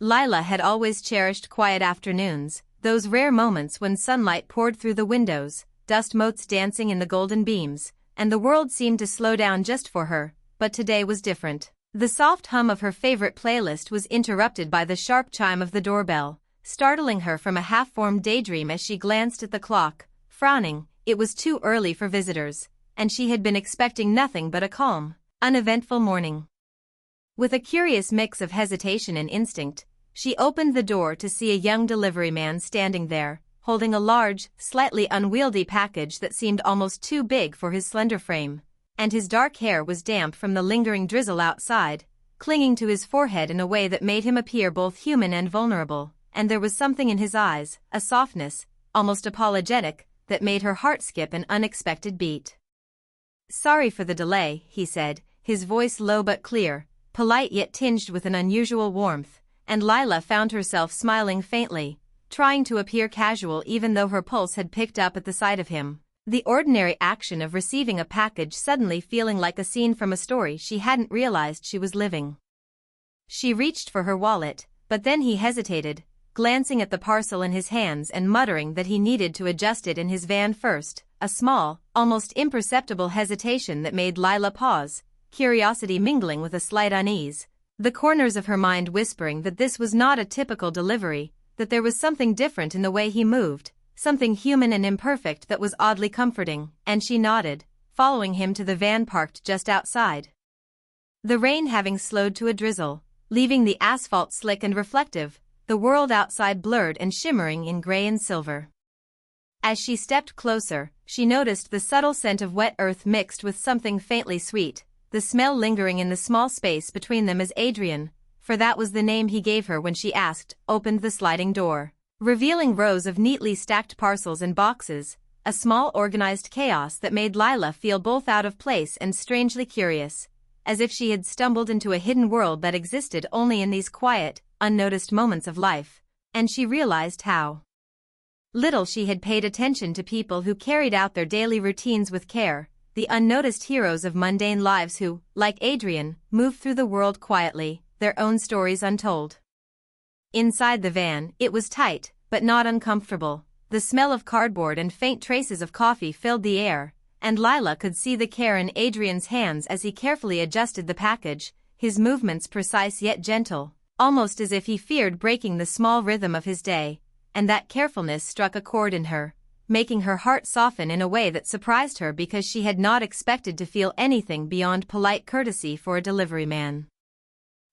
Lila had always cherished quiet afternoons, those rare moments when sunlight poured through the windows, dust motes dancing in the golden beams, and the world seemed to slow down just for her, but today was different. The soft hum of her favorite playlist was interrupted by the sharp chime of the doorbell, startling her from a half-formed daydream as she glanced at the clock, frowning. It was too early for visitors, and she had been expecting nothing but a calm, uneventful morning. With a curious mix of hesitation and instinct, she opened the door to see a young delivery man standing there, holding a large, slightly unwieldy package that seemed almost too big for his slender frame, and his dark hair was damp from the lingering drizzle outside, clinging to his forehead in a way that made him appear both human and vulnerable, and there was something in his eyes, a softness, almost apologetic, that made her heart skip an unexpected beat. "Sorry for the delay," he said, his voice low but clear, polite yet tinged with an unusual warmth, and Lila found herself smiling faintly, trying to appear casual even though her pulse had picked up at the sight of him. The ordinary action of receiving a package suddenly feeling like a scene from a story she hadn't realized she was living. She reached for her wallet, but then he hesitated, glancing at the parcel in his hands and muttering that he needed to adjust it in his van first, a small, almost imperceptible hesitation that made Lila pause, curiosity mingling with a slight unease, the corners of her mind whispering that this was not a typical delivery, that there was something different in the way he moved, something human and imperfect that was oddly comforting, and she nodded, following him to the van parked just outside. The rain having slowed to a drizzle, leaving the asphalt slick and reflective, the world outside blurred and shimmering in gray and silver. As she stepped closer, she noticed the subtle scent of wet earth mixed with something faintly sweet, the smell lingering in the small space between them as Adrian, for that was the name he gave her when she asked, opened the sliding door, revealing rows of neatly stacked parcels and boxes, a small organized chaos that made Lila feel both out of place and strangely curious, as if she had stumbled into a hidden world that existed only in these quiet, unnoticed moments of life, and she realized how little she had paid attention to people who carried out their daily routines with care, the unnoticed heroes of mundane lives who, like Adrian, moved through the world quietly, their own stories untold. Inside the van, it was tight, but not uncomfortable. The smell of cardboard and faint traces of coffee filled the air, and Lila could see the care in Adrian's hands as he carefully adjusted the package, his movements precise yet gentle, almost as if he feared breaking the small rhythm of his day, and that carefulness struck a chord in her, making her heart soften in a way that surprised her because she had not expected to feel anything beyond polite courtesy for a delivery man.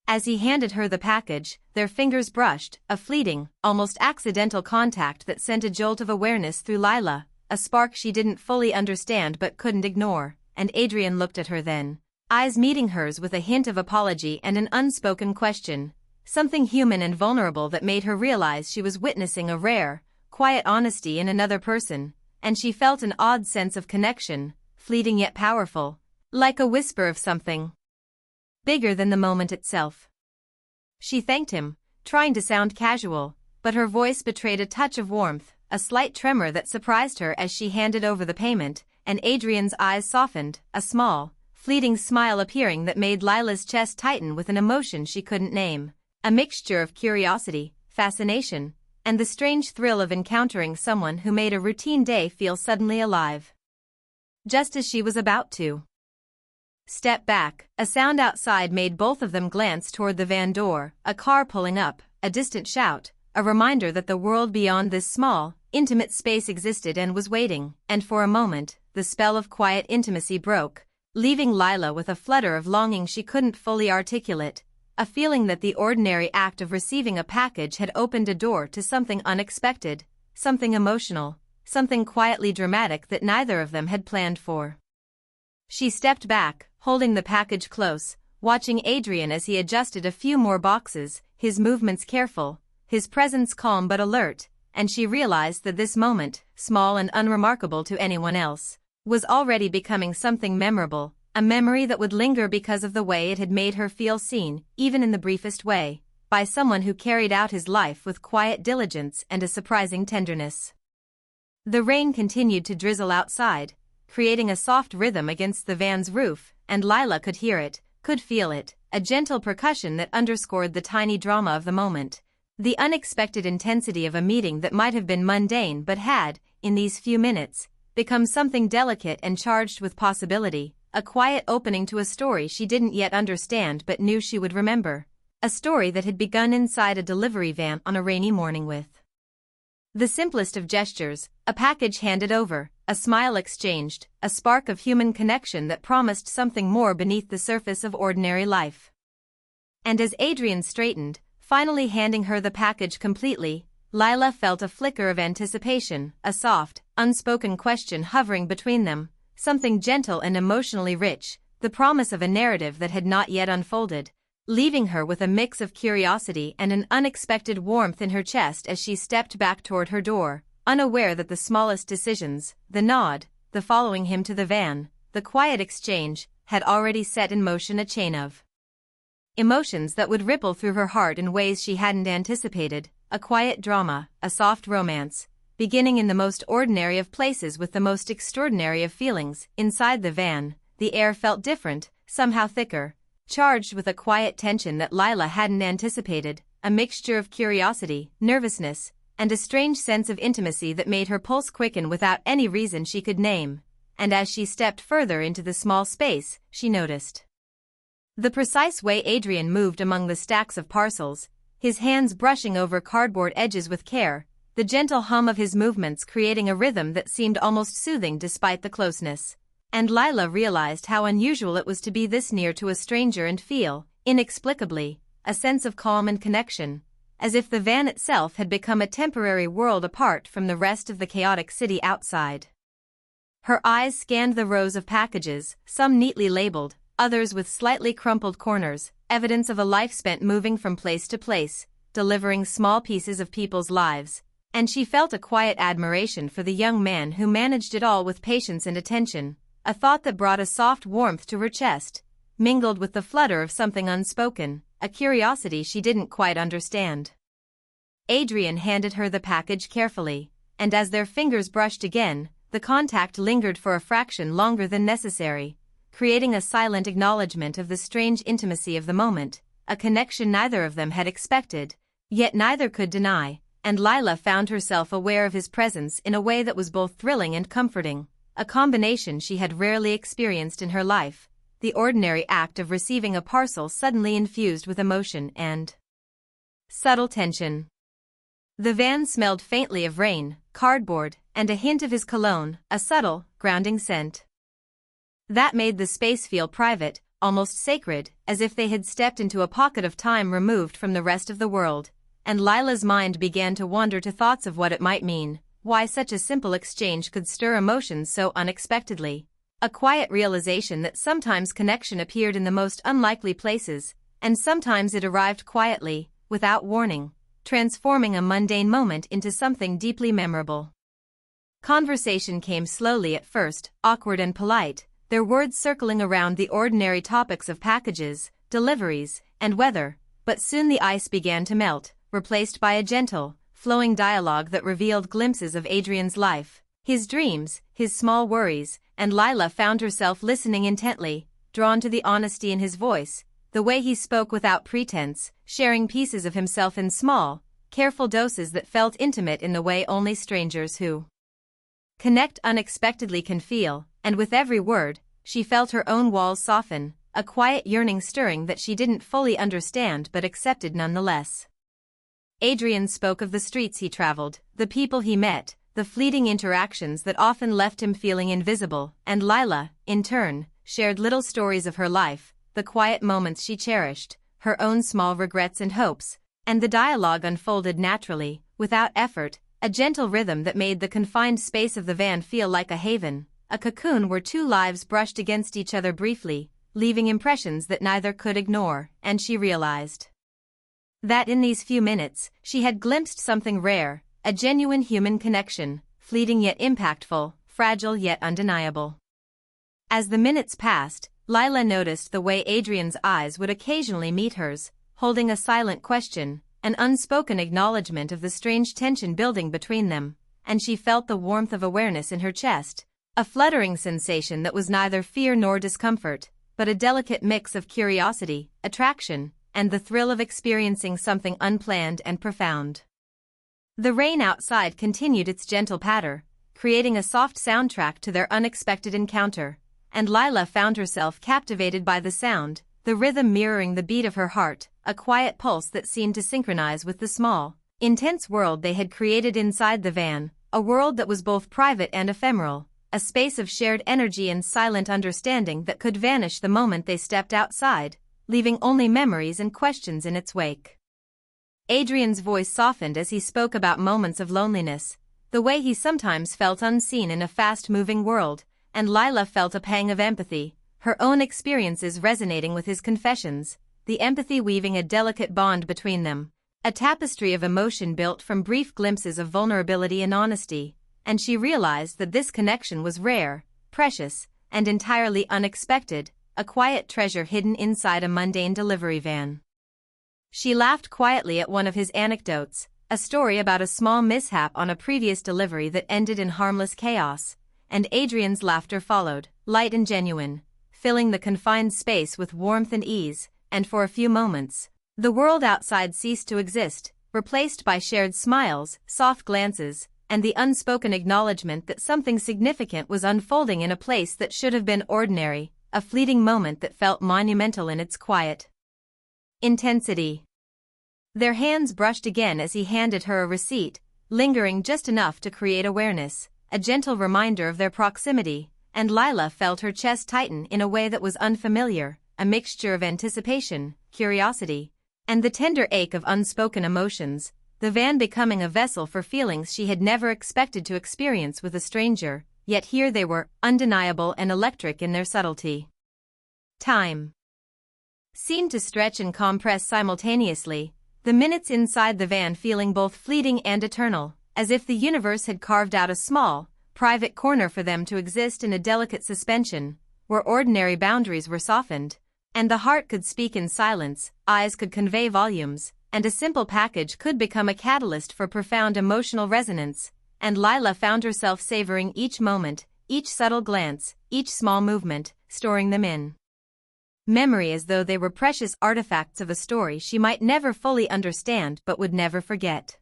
As he handed her the package, their fingers brushed, a fleeting, almost accidental contact that sent a jolt of awareness through Lila, a spark she didn't fully understand but couldn't ignore, and Adrian looked at her then, eyes meeting hers with a hint of apology and an unspoken question, something human and vulnerable that made her realize she was witnessing a rare, quiet honesty in another person, and she felt an odd sense of connection, fleeting yet powerful, like a whisper of something bigger than the moment itself. She thanked him, trying to sound casual, but her voice betrayed a touch of warmth, a slight tremor that surprised her as she handed over the payment, and Adrian's eyes softened, a small, fleeting smile appearing that made Lila's chest tighten with an emotion she couldn't name, a mixture of curiosity, fascination, and the strange thrill of encountering someone who made a routine day feel suddenly alive. Just as she was about to step back, a sound outside made both of them glance toward the van door, a car pulling up, a distant shout, a reminder that the world beyond this small, intimate space existed and was waiting, and for a moment, the spell of quiet intimacy broke, leaving Lila with a flutter of longing she couldn't fully articulate, a feeling that the ordinary act of receiving a package had opened a door to something unexpected, something emotional, something quietly dramatic that neither of them had planned for. She stepped back, holding the package close, watching Adrian as he adjusted a few more boxes, his movements careful, his presence calm but alert, and she realized that this moment, small and unremarkable to anyone else, was already becoming something memorable, a memory that would linger because of the way it had made her feel seen, even in the briefest way, by someone who carried out his life with quiet diligence and a surprising tenderness. The rain continued to drizzle outside, creating a soft rhythm against the van's roof, and Lila could hear it, could feel it, a gentle percussion that underscored the tiny drama of the moment. The unexpected intensity of a meeting that might have been mundane but had, in these few minutes, become something delicate and charged with possibility, a quiet opening to a story she didn't yet understand but knew she would remember. A story that had begun inside a delivery van on a rainy morning with the simplest of gestures, a package handed over, a smile exchanged, a spark of human connection that promised something more beneath the surface of ordinary life. And as Adrian straightened, finally handing her the package completely, Lila felt a flicker of anticipation, a soft, unspoken question hovering between them, something gentle and emotionally rich, the promise of a narrative that had not yet unfolded, leaving her with a mix of curiosity and an unexpected warmth in her chest as she stepped back toward her door, unaware that the smallest decisions, the nod, the following him to the van, the quiet exchange, had already set in motion a chain of emotions that would ripple through her heart in ways she hadn't anticipated, a quiet drama, a soft romance, beginning in the most ordinary of places with the most extraordinary of feelings. Inside the van, the air felt different, somehow thicker, charged with a quiet tension that Lila hadn't anticipated, a mixture of curiosity, nervousness, and a strange sense of intimacy that made her pulse quicken without any reason she could name. And as she stepped further into the small space, she noticed the precise way Adrian moved among the stacks of parcels, his hands brushing over cardboard edges with care, the gentle hum of his movements creating a rhythm that seemed almost soothing despite the closeness. And Lila realized how unusual it was to be this near to a stranger and feel, inexplicably, a sense of calm and connection, as if the van itself had become a temporary world apart from the rest of the chaotic city outside. Her eyes scanned the rows of packages, some neatly labeled, others with slightly crumpled corners, evidence of a life spent moving from place to place, delivering small pieces of people's lives, and she felt a quiet admiration for the young man who managed it all with patience and attention. A thought that brought a soft warmth to her chest, mingled with the flutter of something unspoken, a curiosity she didn't quite understand. Adrian handed her the package carefully, and as their fingers brushed again, the contact lingered for a fraction longer than necessary, creating a silent acknowledgement of the strange intimacy of the moment, a connection neither of them had expected, yet neither could deny, and Lila found herself aware of his presence in a way that was both thrilling and comforting. A combination she had rarely experienced in her life, the ordinary act of receiving a parcel suddenly infused with emotion and subtle tension. The van smelled faintly of rain, cardboard, and a hint of his cologne, a subtle, grounding scent that made the space feel private, almost sacred, as if they had stepped into a pocket of time removed from the rest of the world, and Lila's mind began to wander to thoughts of what it might mean. Why such a simple exchange could stir emotions so unexpectedly. A quiet realization that sometimes connection appeared in the most unlikely places, and sometimes it arrived quietly, without warning, transforming a mundane moment into something deeply memorable. Conversation came slowly at first, awkward and polite, their words circling around the ordinary topics of packages, deliveries, and weather, but soon the ice began to melt, replaced by a gentle, flowing dialogue that revealed glimpses of Adrian's life, his dreams, his small worries, and Lila found herself listening intently, drawn to the honesty in his voice, the way he spoke without pretense, sharing pieces of himself in small, careful doses that felt intimate in the way only strangers who connect unexpectedly can feel, and with every word, she felt her own walls soften, a quiet yearning stirring that she didn't fully understand but accepted nonetheless. Adrian spoke of the streets he traveled, the people he met, the fleeting interactions that often left him feeling invisible, and Lila, in turn, shared little stories of her life, the quiet moments she cherished, her own small regrets and hopes, and the dialogue unfolded naturally, without effort, a gentle rhythm that made the confined space of the van feel like a haven, a cocoon where two lives brushed against each other briefly, leaving impressions that neither could ignore, and she realized that in these few minutes, she had glimpsed something rare, a genuine human connection, fleeting yet impactful, fragile yet undeniable. As the minutes passed, Lila noticed the way Adrian's eyes would occasionally meet hers, holding a silent question, an unspoken acknowledgement of the strange tension building between them, and she felt the warmth of awareness in her chest, a fluttering sensation that was neither fear nor discomfort, but a delicate mix of curiosity, attraction, and the thrill of experiencing something unplanned and profound. The rain outside continued its gentle patter, creating a soft soundtrack to their unexpected encounter, and Lila found herself captivated by the sound, the rhythm mirroring the beat of her heart, a quiet pulse that seemed to synchronize with the small, intense world they had created inside the van, a world that was both private and ephemeral, a space of shared energy and silent understanding that could vanish the moment they stepped outside, leaving only memories and questions in its wake. Adrian's voice softened as he spoke about moments of loneliness, the way he sometimes felt unseen in a fast-moving world, and Lila felt a pang of empathy, her own experiences resonating with his confessions, the empathy weaving a delicate bond between them, a tapestry of emotion built from brief glimpses of vulnerability and honesty, and she realized that this connection was rare, precious, and entirely unexpected, a quiet treasure hidden inside a mundane delivery van. She laughed quietly at one of his anecdotes, a story about a small mishap on a previous delivery that ended in harmless chaos, and Adrian's laughter followed, light and genuine, filling the confined space with warmth and ease, and for a few moments, the world outside ceased to exist, replaced by shared smiles, soft glances, and the unspoken acknowledgement that something significant was unfolding in a place that should have been ordinary, a fleeting moment that felt monumental in its quiet intensity. Their hands brushed again as he handed her a receipt, lingering just enough to create awareness, a gentle reminder of their proximity, and Lila felt her chest tighten in a way that was unfamiliar, a mixture of anticipation, curiosity, and the tender ache of unspoken emotions, the van becoming a vessel for feelings she had never expected to experience with a stranger, yet here they were, undeniable and electric in their subtlety. Time seemed to stretch and compress simultaneously, the minutes inside the van feeling both fleeting and eternal, as if the universe had carved out a small, private corner for them to exist in a delicate suspension, where ordinary boundaries were softened, and the heart could speak in silence, eyes could convey volumes, and a simple package could become a catalyst for profound emotional resonance, and Lila found herself savoring each moment, each subtle glance, each small movement, storing them in memory as though they were precious artifacts of a story she might never fully understand but would never forget.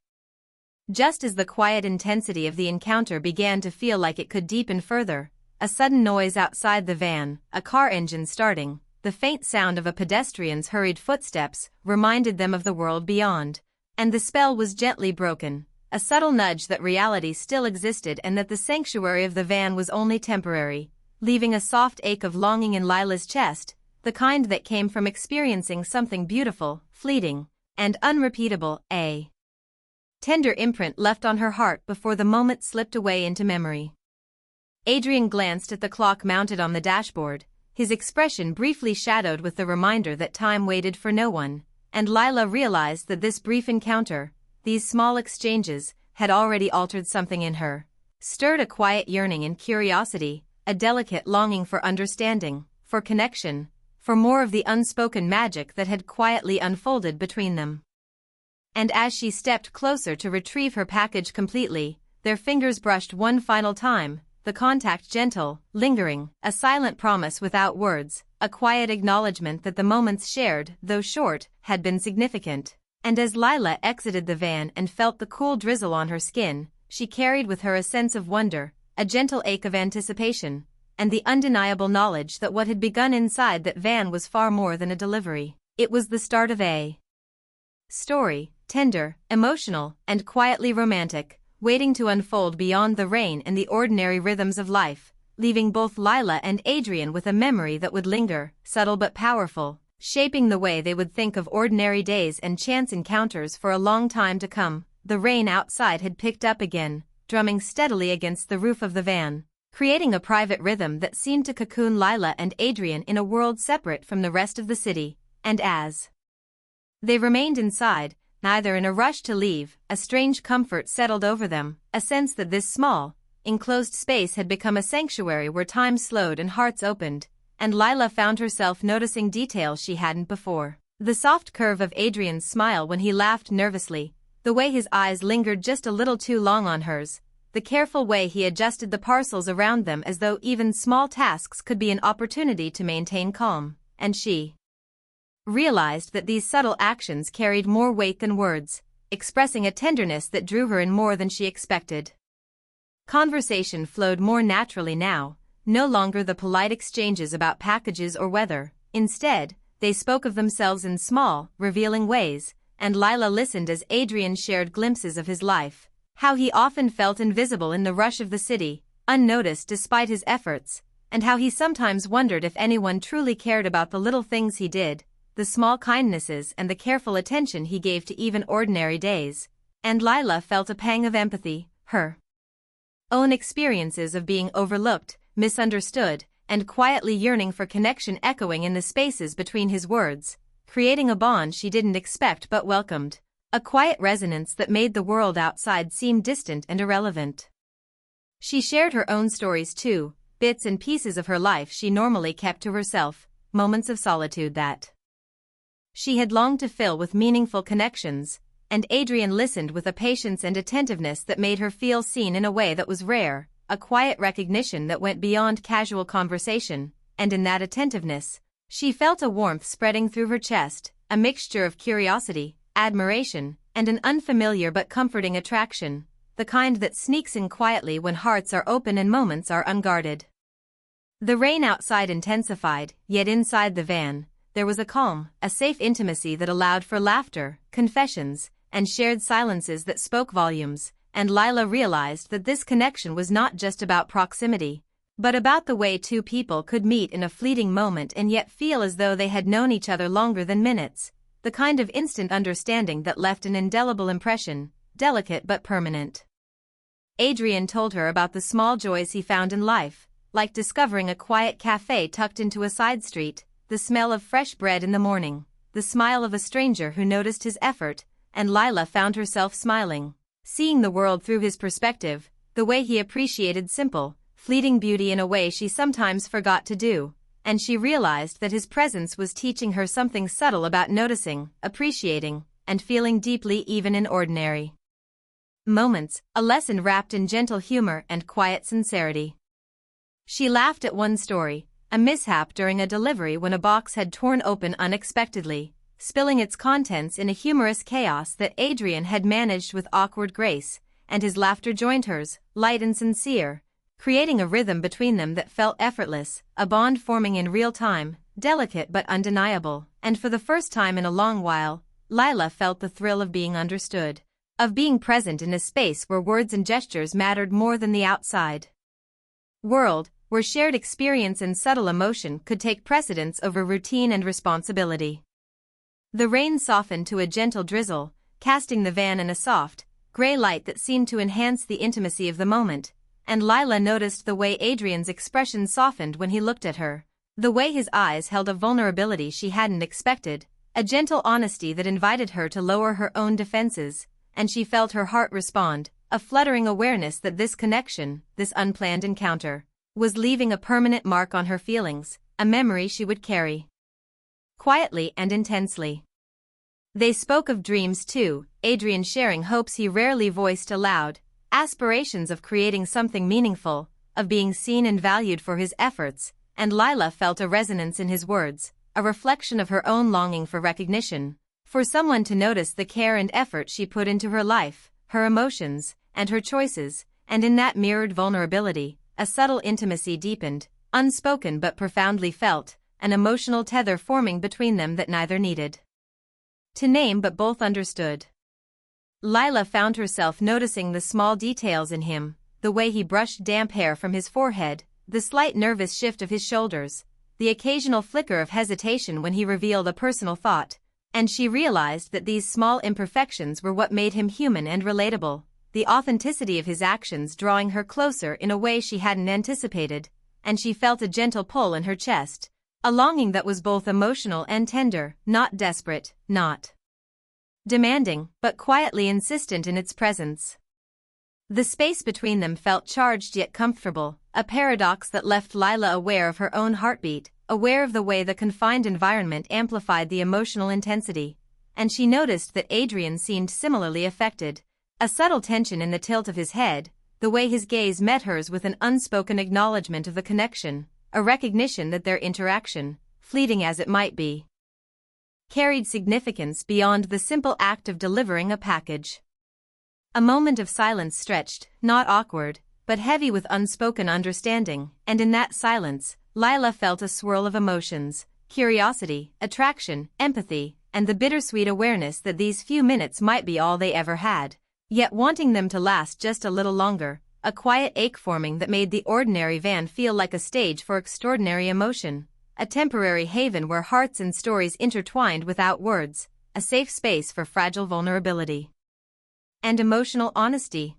Just as the quiet intensity of the encounter began to feel like it could deepen further, a sudden noise outside the van, a car engine starting, the faint sound of a pedestrian's hurried footsteps, reminded them of the world beyond, and the spell was gently broken, a subtle nudge that reality still existed and that the sanctuary of the van was only temporary, leaving a soft ache of longing in Lila's chest, the kind that came from experiencing something beautiful, fleeting, and unrepeatable, a tender imprint left on her heart before the moment slipped away into memory. Adrian glanced at the clock mounted on the dashboard, his expression briefly shadowed with the reminder that time waited for no one, and Lila realized that this brief encounter, these small exchanges, had already altered something in her, stirred a quiet yearning and curiosity, a delicate longing for understanding, for connection, for more of the unspoken magic that had quietly unfolded between them. And as she stepped closer to retrieve her package completely, their fingers brushed one final time, the contact gentle, lingering, a silent promise without words, a quiet acknowledgement that the moments shared, though short, had been significant. And as Lila exited the van and felt the cool drizzle on her skin, she carried with her a sense of wonder, a gentle ache of anticipation, and the undeniable knowledge that what had begun inside that van was far more than a delivery. It was the start of a story, tender, emotional, and quietly romantic, waiting to unfold beyond the rain and the ordinary rhythms of life, leaving both Lila and Adrian with a memory that would linger, subtle but powerful, shaping the way they would think of ordinary days and chance encounters for a long time to come. The rain outside had picked up again, drumming steadily against the roof of the van, creating a private rhythm that seemed to cocoon Lila and Adrian in a world separate from the rest of the city, and as they remained inside, neither in a rush to leave, a strange comfort settled over them, a sense that this small, enclosed space had become a sanctuary where time slowed and hearts opened, and Lila found herself noticing details she hadn't before. The soft curve of Adrian's smile when he laughed nervously, the way his eyes lingered just a little too long on hers, the careful way he adjusted the parcels around them as though even small tasks could be an opportunity to maintain calm, and she realized that these subtle actions carried more weight than words, expressing a tenderness that drew her in more than she expected. Conversation flowed more naturally now, no longer the polite exchanges about packages or weather. Instead, they spoke of themselves in small, revealing ways, and Lila listened as Adrian shared glimpses of his life, how he often felt invisible in the rush of the city, unnoticed despite his efforts, and how he sometimes wondered if anyone truly cared about the little things he did, the small kindnesses and the careful attention he gave to even ordinary days. And Lila felt a pang of empathy, her own experiences of being overlooked, misunderstood, and quietly yearning for connection echoing in the spaces between his words, creating a bond she didn't expect but welcomed, a quiet resonance that made the world outside seem distant and irrelevant. She shared her own stories too, bits and pieces of her life she normally kept to herself, moments of solitude that she had longed to fill with meaningful connections, and Adrian listened with a patience and attentiveness that made her feel seen in a way that was rare, a quiet recognition that went beyond casual conversation, and in that attentiveness, she felt a warmth spreading through her chest, a mixture of curiosity, admiration, and an unfamiliar but comforting attraction, the kind that sneaks in quietly when hearts are open and moments are unguarded. The rain outside intensified, yet inside the van, there was a calm, a safe intimacy that allowed for laughter, confessions, and shared silences that spoke volumes, and Lila realized that this connection was not just about proximity, but about the way two people could meet in a fleeting moment and yet feel as though they had known each other longer than minutes, the kind of instant understanding that left an indelible impression, delicate but permanent. Adrian told her about the small joys he found in life, like discovering a quiet cafe tucked into a side street, the smell of fresh bread in the morning, the smile of a stranger who noticed his effort, and Lila found herself smiling, seeing the world through his perspective, the way he appreciated simple, fleeting beauty in a way she sometimes forgot to do, and she realized that his presence was teaching her something subtle about noticing, appreciating, and feeling deeply even in ordinary moments, a lesson wrapped in gentle humor and quiet sincerity. She laughed at one story, a mishap during a delivery when a box had torn open unexpectedly, spilling its contents in a humorous chaos that Adrian had managed with awkward grace, and his laughter joined hers, light and sincere, creating a rhythm between them that felt effortless, a bond forming in real time, delicate but undeniable, and for the first time in a long while, Lila felt the thrill of being understood, of being present in a space where words and gestures mattered more than the outside world, where shared experience and subtle emotion could take precedence over routine and responsibility. The rain softened to a gentle drizzle, casting the van in a soft, gray light that seemed to enhance the intimacy of the moment, and Lila noticed the way Adrian's expression softened when he looked at her, the way his eyes held a vulnerability she hadn't expected, a gentle honesty that invited her to lower her own defenses, and she felt her heart respond, a fluttering awareness that this connection, this unplanned encounter, was leaving a permanent mark on her feelings, a memory she would carry quietly and intensely. They spoke of dreams too, Adrian sharing hopes he rarely voiced aloud, aspirations of creating something meaningful, of being seen and valued for his efforts, and Lila felt a resonance in his words, a reflection of her own longing for recognition, for someone to notice the care and effort she put into her life, her emotions, and her choices, and in that mirrored vulnerability, a subtle intimacy deepened, unspoken but profoundly felt, an emotional tether forming between them that neither needed to name but both understood. Lila found herself noticing the small details in him, the way he brushed damp hair from his forehead, the slight nervous shift of his shoulders, the occasional flicker of hesitation when he revealed a personal thought, and she realized that these small imperfections were what made him human and relatable, the authenticity of his actions drawing her closer in a way she hadn't anticipated, and she felt a gentle pull in her chest, a longing that was both emotional and tender, not desperate, not demanding, but quietly insistent in its presence. The space between them felt charged yet comfortable, a paradox that left Lila aware of her own heartbeat, aware of the way the confined environment amplified the emotional intensity, and she noticed that Adrian seemed similarly affected, a subtle tension in the tilt of his head, the way his gaze met hers with an unspoken acknowledgement of the connection, a recognition that their interaction, fleeting as it might be, carried significance beyond the simple act of delivering a package. A moment of silence stretched, not awkward, but heavy with unspoken understanding, and in that silence, Lila felt a swirl of emotions: curiosity, attraction, empathy, and the bittersweet awareness that these few minutes might be all they ever had, yet wanting them to last just a little longer, a quiet ache forming that made the ordinary van feel like a stage for extraordinary emotion, a temporary haven where hearts and stories intertwined without words, a safe space for fragile vulnerability and emotional honesty.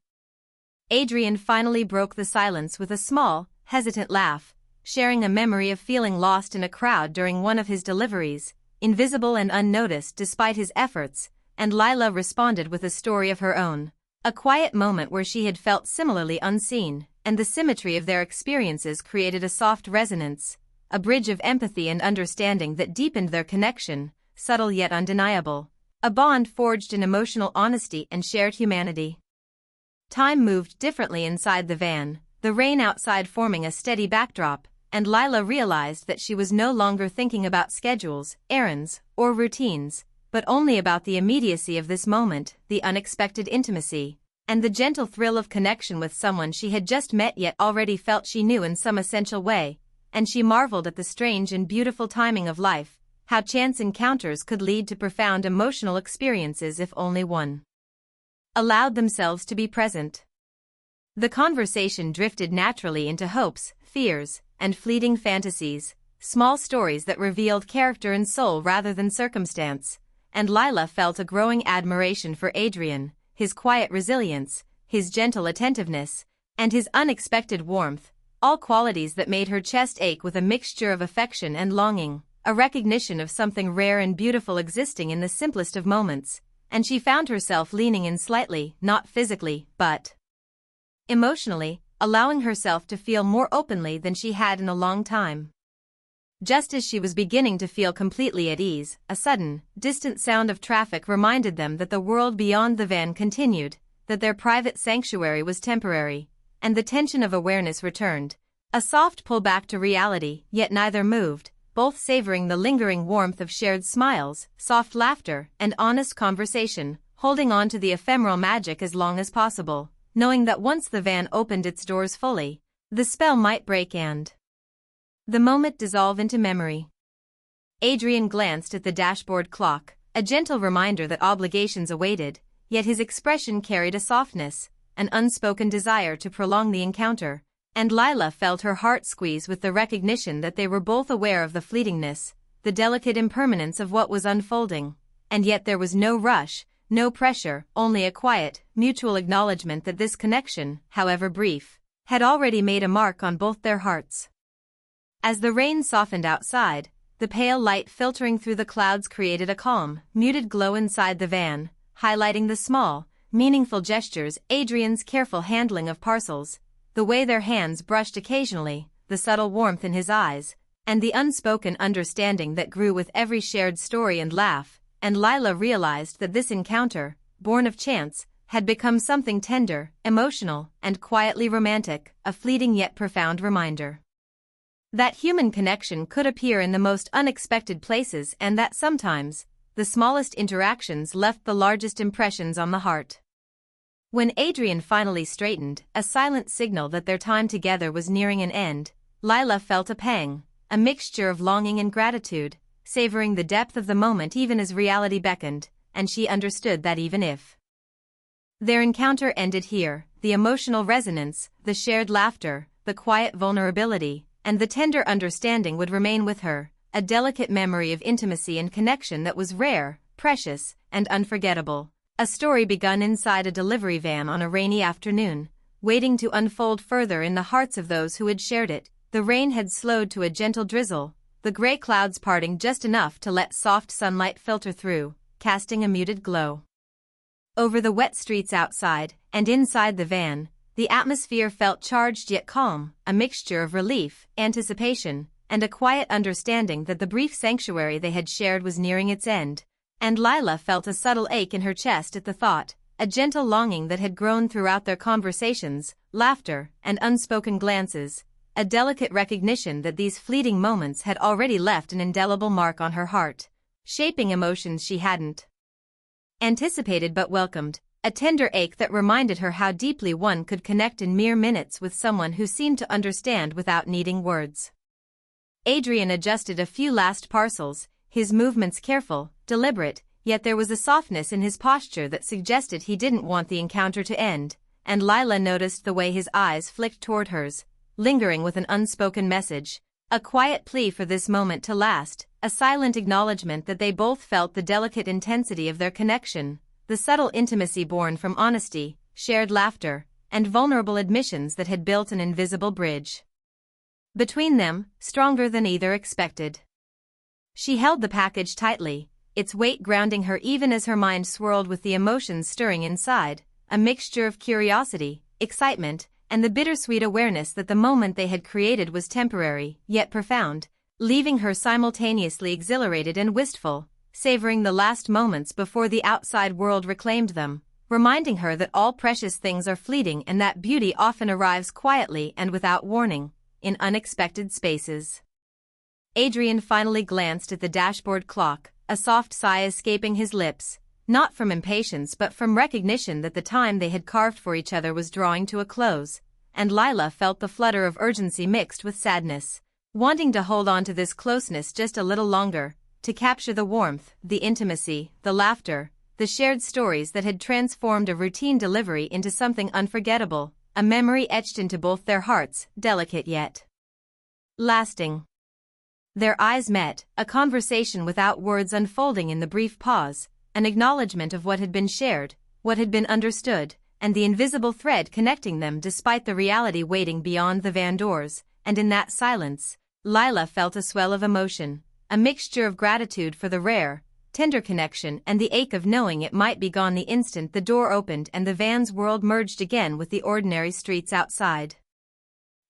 Adrian finally broke the silence with a small, hesitant laugh, sharing a memory of feeling lost in a crowd during one of his deliveries, invisible and unnoticed despite his efforts, and Lila responded with a story of her own, a quiet moment where she had felt similarly unseen, and the symmetry of their experiences created a soft resonance, a bridge of empathy and understanding that deepened their connection, subtle yet undeniable, a bond forged in emotional honesty and shared humanity. Time moved differently inside the van, the rain outside forming a steady backdrop, and Lila realized that she was no longer thinking about schedules, errands, or routines, but only about the immediacy of this moment, the unexpected intimacy, and the gentle thrill of connection with someone she had just met yet already felt she knew in some essential way, and she marveled at the strange and beautiful timing of life, how chance encounters could lead to profound emotional experiences if only one allowed themselves to be present. The conversation drifted naturally into hopes, fears, and fleeting fantasies, small stories that revealed character and soul rather than circumstance, and Lila felt a growing admiration for Adrian, his quiet resilience, his gentle attentiveness, and his unexpected warmth, all qualities that made her chest ache with a mixture of affection and longing, a recognition of something rare and beautiful existing in the simplest of moments, and she found herself leaning in slightly, not physically, but emotionally, allowing herself to feel more openly than she had in a long time. Just as she was beginning to feel completely at ease, a sudden, distant sound of traffic reminded them that the world beyond the van continued, that their private sanctuary was temporary, and the tension of awareness returned, a soft pull back to reality, yet neither moved, both savoring the lingering warmth of shared smiles, soft laughter, and honest conversation, holding on to the ephemeral magic as long as possible, knowing that once the van opened its doors fully, the spell might break and the moment dissolve into memory. Adrian glanced at the dashboard clock, a gentle reminder that obligations awaited, yet his expression carried a softness, an unspoken desire to prolong the encounter, and Lila felt her heart squeeze with the recognition that they were both aware of the fleetingness, the delicate impermanence of what was unfolding, and yet there was no rush, no pressure, only a quiet, mutual acknowledgement that this connection, however brief, had already made a mark on both their hearts. As the rain softened outside, the pale light filtering through the clouds created a calm, muted glow inside the van, highlighting the small, meaningful gestures, Adrian's careful handling of parcels, the way their hands brushed occasionally, the subtle warmth in his eyes, and the unspoken understanding that grew with every shared story and laugh, and Lila realized that this encounter, born of chance, had become something tender, emotional, and quietly romantic, a fleeting yet profound reminder that human connection could appear in the most unexpected places and that sometimes, the smallest interactions left the largest impressions on the heart. When Adrian finally straightened, a silent signal that their time together was nearing an end, Lila felt a pang, a mixture of longing and gratitude, savoring the depth of the moment even as reality beckoned, and she understood that even if their encounter ended here, the emotional resonance, the shared laughter, the quiet vulnerability, and the tender understanding would remain with her, a delicate memory of intimacy and connection that was rare, precious, and unforgettable. A story begun inside a delivery van on a rainy afternoon, waiting to unfold further in the hearts of those who had shared it. The rain had slowed to a gentle drizzle, the gray clouds parting just enough to let soft sunlight filter through, casting a muted glow over the wet streets outside, and inside the van, the atmosphere felt charged yet calm, a mixture of relief, anticipation, and a quiet understanding that the brief sanctuary they had shared was nearing its end. And Lila felt a subtle ache in her chest at the thought, a gentle longing that had grown throughout their conversations, laughter, and unspoken glances, a delicate recognition that these fleeting moments had already left an indelible mark on her heart, shaping emotions she hadn't anticipated but welcomed, a tender ache that reminded her how deeply one could connect in mere minutes with someone who seemed to understand without needing words. Adrian adjusted a few last parcels, his movements careful, deliberate, yet there was a softness in his posture that suggested he didn't want the encounter to end, and Lila noticed the way his eyes flicked toward hers, lingering with an unspoken message, a quiet plea for this moment to last, a silent acknowledgement that they both felt the delicate intensity of their connection, the subtle intimacy born from honesty, shared laughter, and vulnerable admissions that had built an invisible bridge between them, stronger than either expected. She held the package tightly, its weight grounding her even as her mind swirled with the emotions stirring inside, a mixture of curiosity, excitement, and the bittersweet awareness that the moment they had created was temporary, yet profound, leaving her simultaneously exhilarated and wistful, savoring the last moments before the outside world reclaimed them, reminding her that all precious things are fleeting and that beauty often arrives quietly and without warning, in unexpected spaces. Adrian finally glanced at the dashboard clock, a soft sigh escaping his lips, not from impatience but from recognition that the time they had carved for each other was drawing to a close, and Lila felt the flutter of urgency mixed with sadness, wanting to hold on to this closeness just a little longer, to capture the warmth, the intimacy, the laughter, the shared stories that had transformed a routine delivery into something unforgettable, a memory etched into both their hearts, delicate yet lasting. Their eyes met, a conversation without words unfolding in the brief pause, an acknowledgement of what had been shared, what had been understood, and the invisible thread connecting them despite the reality waiting beyond the van doors, and in that silence, Lila felt a swell of emotion, a mixture of gratitude for the rare, tender connection and the ache of knowing it might be gone the instant the door opened and the van's world merged again with the ordinary streets outside.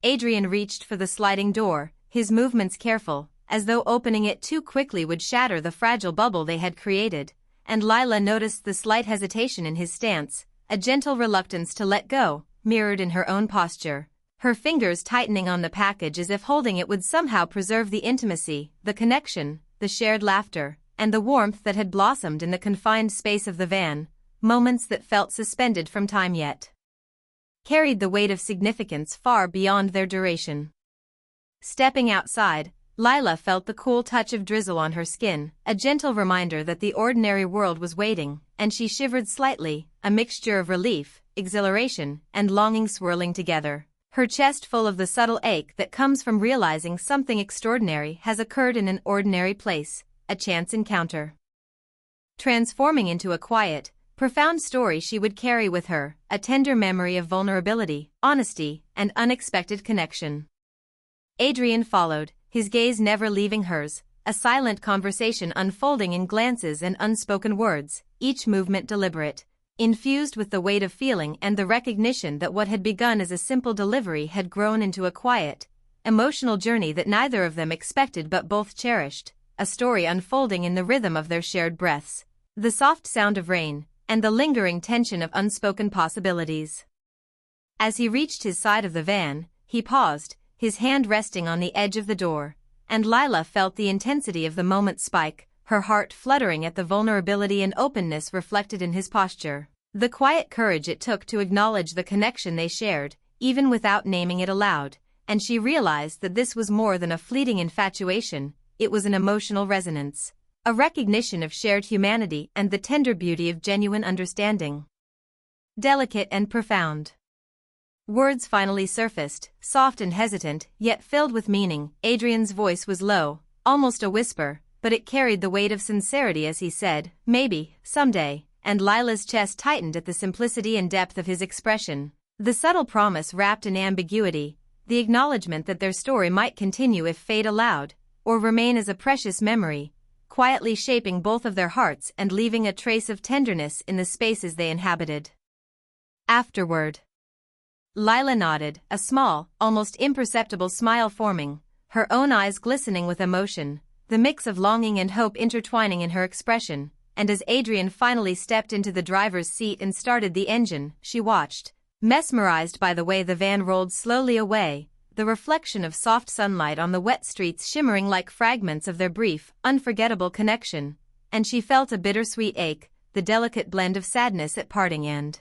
Adrian reached for the sliding door, his movements careful, as though opening it too quickly would shatter the fragile bubble they had created, and Lila noticed the slight hesitation in his stance, a gentle reluctance to let go, mirrored in her own posture, her fingers tightening on the package as if holding it would somehow preserve the intimacy, the connection, the shared laughter, and the warmth that had blossomed in the confined space of the van, moments that felt suspended from time yet carried the weight of significance far beyond their duration. Stepping outside, Lila felt the cool touch of drizzle on her skin, a gentle reminder that the ordinary world was waiting, and she shivered slightly, a mixture of relief, exhilaration, and longing swirling together, her chest full of the subtle ache that comes from realizing something extraordinary has occurred in an ordinary place, a chance encounter transforming into a quiet, profound story she would carry with her, a tender memory of vulnerability, honesty, and unexpected connection. Adrian followed, his gaze never leaving hers, a silent conversation unfolding in glances and unspoken words, each movement deliberate, infused with the weight of feeling and the recognition that what had begun as a simple delivery had grown into a quiet, emotional journey that neither of them expected but both cherished, a story unfolding in the rhythm of their shared breaths, the soft sound of rain, and the lingering tension of unspoken possibilities. As he reached his side of the van, he paused, his hand resting on the edge of the door, and Lila felt the intensity of the moment spike, her heart fluttering at the vulnerability and openness reflected in his posture, the quiet courage it took to acknowledge the connection they shared, even without naming it aloud, and she realized that this was more than a fleeting infatuation, it was an emotional resonance, a recognition of shared humanity and the tender beauty of genuine understanding. Delicate and profound. Words finally surfaced, soft and hesitant, yet filled with meaning. Adrian's voice was low, almost a whisper, but it carried the weight of sincerity as he said, "Maybe, someday," and Lila's chest tightened at the simplicity and depth of his expression, the subtle promise wrapped in ambiguity, the acknowledgement that their story might continue if fate allowed, or remain as a precious memory, quietly shaping both of their hearts and leaving a trace of tenderness in the spaces they inhabited. Afterward, Lila nodded, a small, almost imperceptible smile forming, her own eyes glistening with emotion, the mix of longing and hope intertwining in her expression, and as Adrian finally stepped into the driver's seat and started the engine, she watched, Mesmerized by the way the van rolled slowly away, the reflection of soft sunlight on the wet streets shimmering like fragments of their brief, unforgettable connection, and she felt a bittersweet ache, the delicate blend of sadness at parting and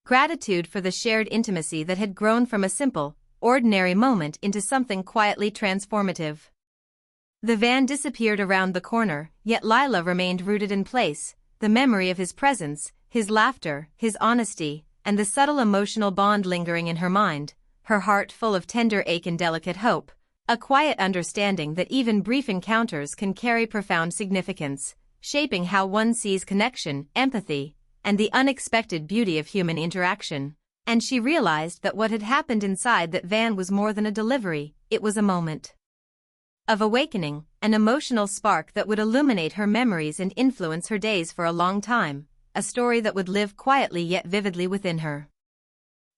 gratitude for the shared intimacy that had grown from a simple, ordinary moment into something quietly transformative. The van disappeared around the corner, yet Lila remained rooted in place, the memory of his presence, his laughter, his honesty, and the subtle emotional bond lingering in her mind, her heart full of tender ache and delicate hope, a quiet understanding that even brief encounters can carry profound significance, shaping how one sees connection, empathy, and the unexpected beauty of human interaction. And she realized that what had happened inside that van was more than a delivery, it was a moment of awakening, an emotional spark that would illuminate her memories and influence her days for a long time, a story that would live quietly yet vividly within her.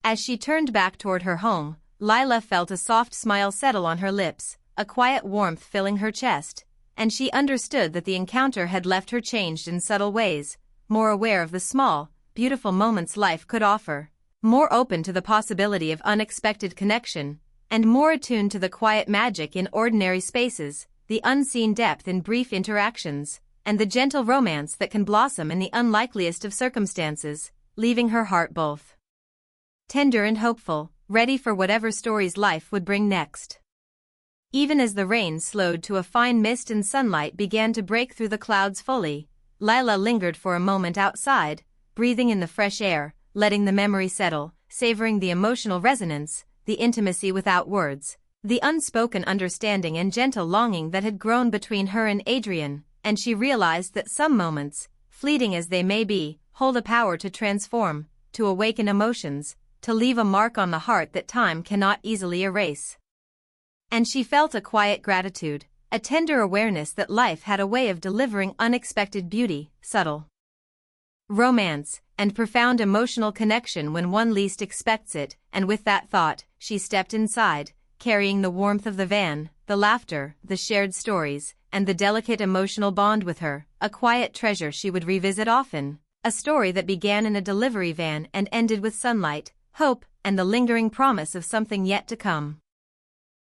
As she turned back toward her home, Lila felt a soft smile settle on her lips, a quiet warmth filling her chest, and she understood that the encounter had left her changed in subtle ways, more aware of the small, beautiful moments life could offer, more open to the possibility of unexpected connection, and more attuned to the quiet magic in ordinary spaces, the unseen depth in brief interactions, and the gentle romance that can blossom in the unlikeliest of circumstances, leaving her heart both tender and hopeful, ready for whatever stories life would bring next. Even as the rain slowed to a fine mist and sunlight began to break through the clouds fully, Lila lingered for a moment outside, breathing in the fresh air, letting the memory settle, savoring the emotional resonance, the intimacy without words, the unspoken understanding and gentle longing that had grown between her and Adrian, and she realized that some moments, fleeting as they may be, hold a power to transform, to awaken emotions, to leave a mark on the heart that time cannot easily erase. And she felt a quiet gratitude, a tender awareness that life had a way of delivering unexpected beauty, subtle romance, and profound emotional connection when one least expects it, and with that thought, she stepped inside, carrying the warmth of the van, the laughter, the shared stories, and the delicate emotional bond with her, a quiet treasure she would revisit often, a story that began in a delivery van and ended with sunlight, hope, and the lingering promise of something yet to come.